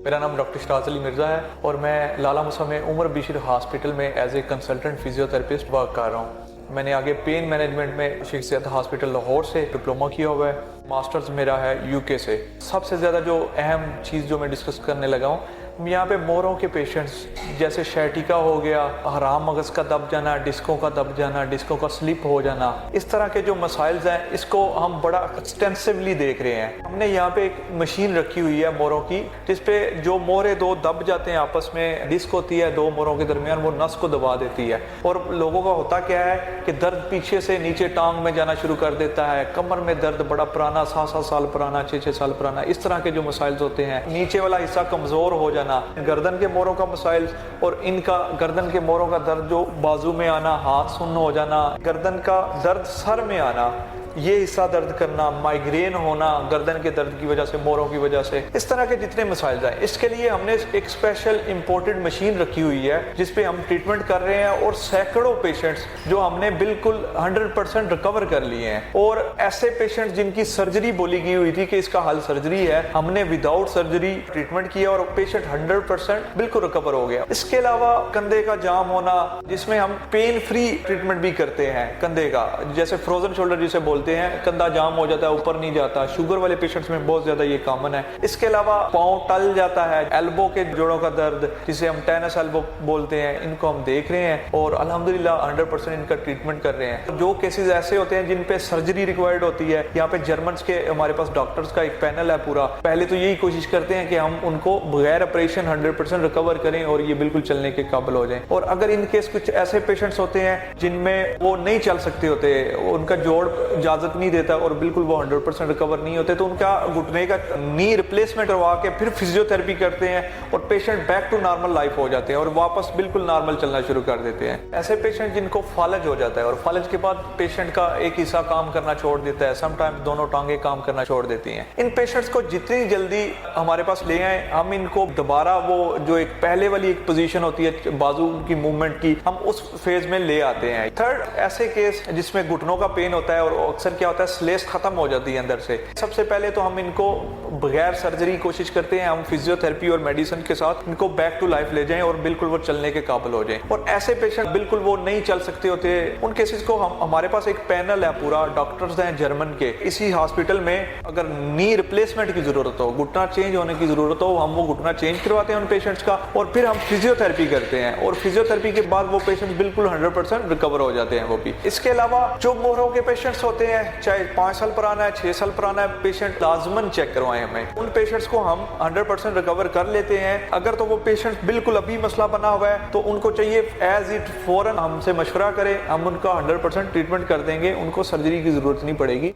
मेरा नाम डॉक्टर शराज अली मिर्ज़ा है और मैं लाला मुसा में उमर बिशीर हॉस्पिटल में as a consultant physiotherapist work कर रहा हूँ। मैंने आगे पेन मैनेजमेंट में शेख ज़ैद हॉस्पिटल लाहौर से डिप्लोमा किया हुआ है। मास्टर्स मेरा है यूके से। सबसे ज़्यादा जो अहम चीज़ जो मैं डिस्कस करने लगा हूँ, यहाँ पे मोरों के पेशेंट्स जैसे शैटिका हो गया, हराम मगज़ का दब जाना, डिस्कों का दब जाना, डिस्कों का स्लिप हो जाना, इस तरह के जो मसाइल्स हैं इसको हम बड़ा एक्सटेंसिवली देख रहे हैं। हमने यहाँ पे एक मशीन रखी हुई है मोरों की, जिसपे जो मोरे दो दब जाते हैं आपस में, डिस्क होती है दो मोरों के दरमियान, वो नस को दबा देती है। और लोगों का होता क्या है कि दर्द पीछे से नीचे टांग में जाना शुरू कर देता है, कमर में दर्द बड़ा पुराना 7-7 साल पुराना, 6-6 साल पुराना, इस तरह के जो मसाइल्स होते हैं। नीचे वाला हिस्सा कमज़ोर हो जाना, गर्दन के मोरों का मसाइल और इनका गर्दन के मोरों का दर्द जो बाजू में आना, हाथ सुन्न हो जाना, गर्दन का दर्द सर में आना, ये हिस्सा दर्द करना, माइग्रेन होना गर्दन के दर्द की वजह से, मोरों की वजह से, इस तरह के जितने मसाइल हैं, इसके लिए हमने एक स्पेशल इंपोर्टेड मशीन रखी हुई है जिसपे हम ट्रीटमेंट कर रहे हैं। और सैकड़ों पेशेंट्स जो हमने बिल्कुल 100% रिकवर कर लिए हैं। और ऐसे पेशेंट जिनकी सर्जरी बोली गई हुई थी कि इसका हल सर्जरी है, हमने विदाउट सर्जरी ट्रीटमेंट किया और पेशेंट 100% बिल्कुल रिकवर हो गया। इसके अलावा कंधे का जाम होना, जिसमें हम पेन फ्री ट्रीटमेंट भी करते हैं कंधे का, जैसे फ्रोजन शोल्डर जिसे बोलते हैं, कंधा जाम हो जाता है, ऊपर नहीं जाता, शुगर वाले पेशेंट्स में बहुत ज्यादा ये कॉमन है। इसके अलावा पांव टल जाता है, एल्बो के जोड़ों का दर्द जिसे हम टेनिस एल्बो बोलते हैं, इनको हम देख रहे हैं और अल्हम्दुलिल्लाह 100% इनका ट्रीटमेंट कर रहे हैं। जो केसेस ऐसे होते हैं जिन पे सर्जरी रिक्वायर्ड होती है, यहाँ पे जर्मन के हमारे पास डॉक्टर्स का एक पैनल है पूरा। पहले तो यही कोशिश करते हैं कि हम उनको बगैर ऑपरेशन 100% रिकवर करें और ये बिल्कुल चलने के काबिल हो जाएं। और अगर इन केस कुछ ऐसे पेशेंट्स होते हैं जिनमें वो नहीं चल सकते होते, उनका जोड़ इजाजत नहीं देता और बिल्कुल वो 100% रिकवर नहीं होते, तो उनका घुटने का नी रिप्लेसमेंट करवा के फिर फिजियोथेरेपी करते हैं और patient back to normal life हो जाते हैं और वापस बिल्कुल नॉर्मल चलना शुरू कर देते हैं। ऐसे पेशेंट जिनको फालज हो जाता है और फालज के बाद पेशेंट का एक हिस्सा काम करना छोड़ देता है, समटाइम्स दोनों टांगे काम करना छोड़ देती हैं। इन पेशेंट्स को जितनी जल्दी हमारे पास ले आए, हम इनको दोबारा वो जो एक पहले वाली एक पोजीशन होती है बाजू की मूवमेंट की, हम उस फेज में ले आते हैं। थर्ड, ऐसे केस जिसमें घुटनों का पेन होता है और अक्सर क्या होता है स्लेस खत्म हो जाती है अंदर से। सबसे पहले तो हम इनको बगैर सर्जरी कोशिश करते हैं, हम फिजियोथेरेपी और मेडिसिन के साथ इनको बैक टू लाइफ ले जाएं और बिल्कुल वो चलने के काबिल हो जाएं। और ऐसे पेशेंट बिल्कुल वो नहीं चल सकते होते, उन केसेस को हमारे पास एक पैनल है पूरा, डॉक्टर्स हैं जर्मन के। इसी हॉस्पिटल में अगर नी रिप्लेसमेंट की जरूरत हो, घुटना चेंज होने की जरूरत हो, हम वो घुटना चेंज करवाते हैं उन पेशेंट्स का और फिर हम फिजियोथेरेपी करते हैं और फिजियोथेरेपी के बाद वो पेशेंट बिल्कुल 100% रिकवर हो जाते हैं वो भी। इसके अलावा जो मोरों के पेशेंट्स होते हैं, चाहे 5 साल पुराना है, 6 साल पुराना है पेशेंट, लाजमन चेक करवाएं हमें। उन पेशेंट्स को हम 100% रिकवर कर लेते हैं। अगर तो वो पेशेंट बिल्कुल अभी मसला बना हुआ है तो उनको चाहिए एज इट फौरन हमसे मशवरा करें, हम उनका 100% ट्रीटमेंट कर देंगे, उनको सर्जरी की जरूरत नहीं पड़ेगी।